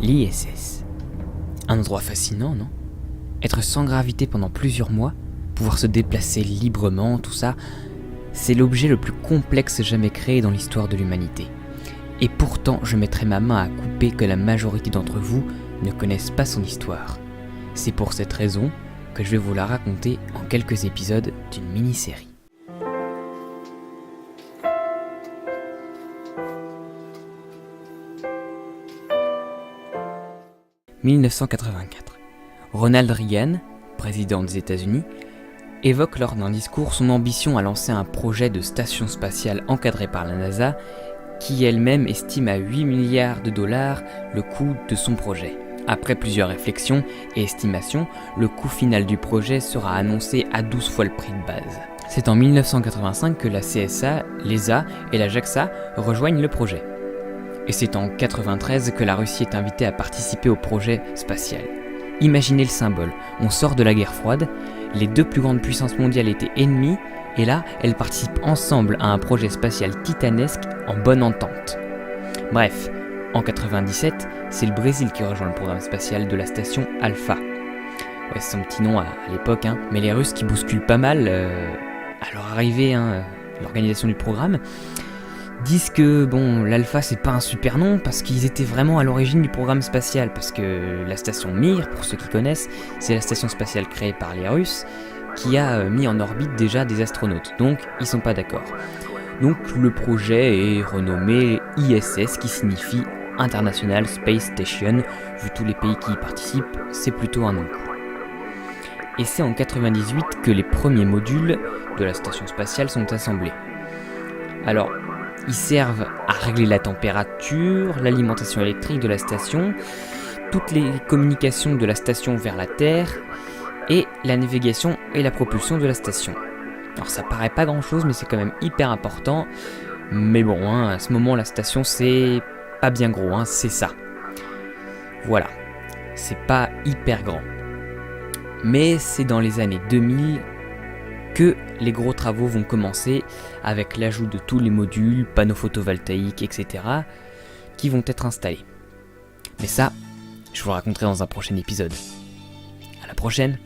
L'ISS. Un endroit fascinant, non ? Être sans gravité pendant plusieurs mois, pouvoir se déplacer librement, tout ça, c'est l'objet le plus complexe jamais créé dans l'histoire de l'humanité. Et pourtant, je mettrai ma main à couper que la majorité d'entre vous ne connaissent pas son histoire. C'est pour cette raison que je vais vous la raconter en quelques épisodes d'une mini-série. « 1984. Ronald Reagan, président des États-Unis, évoque lors d'un discours son ambition à lancer un projet de station spatiale encadré par la NASA qui elle-même estime à 8 milliards de dollars le coût de son projet. Après plusieurs réflexions et estimations, le coût final du projet sera annoncé à 12 fois le prix de base. C'est en 1985 que la CSA, l'ESA et la JAXA rejoignent le projet. Et c'est en 1993 que la Russie est invitée à participer au projet spatial. Imaginez le symbole, on sort de la guerre froide, les deux plus grandes puissances mondiales étaient ennemies, et là, elles participent ensemble à un projet spatial titanesque en bonne entente. Bref, en 1997, c'est le Brésil qui rejoint le programme spatial de la station Alpha. Ouais, c'est son petit nom à l'époque, mais les Russes qui bousculent pas mal à leur arrivée, l'organisation du programme, disent que l'Alpha c'est pas un super nom parce qu'ils étaient vraiment à l'origine du programme spatial, parce que la station Mir, pour ceux qui connaissent, c'est la station spatiale créée par les Russes qui a mis en orbite déjà des astronautes, donc ils sont pas d'accord. Donc le projet est renommé ISS qui signifie International Space Station, vu tous les pays qui y participent, c'est plutôt un nom cool. Et c'est en 1998 que les premiers modules de la station spatiale sont assemblés. Alors, ils servent à régler la température, l'alimentation électrique de la station, toutes les communications de la station vers la Terre et la navigation et la propulsion de la station. Alors ça paraît pas grand chose mais c'est quand même hyper important. Mais à ce moment la station c'est pas bien gros, c'est ça. Voilà, c'est pas hyper grand. Mais c'est dans les années 2000 que les gros travaux vont commencer avec l'ajout de tous les modules, panneaux photovoltaïques, etc. qui vont être installés. Mais ça, je vous le raconterai dans un prochain épisode. À la prochaine!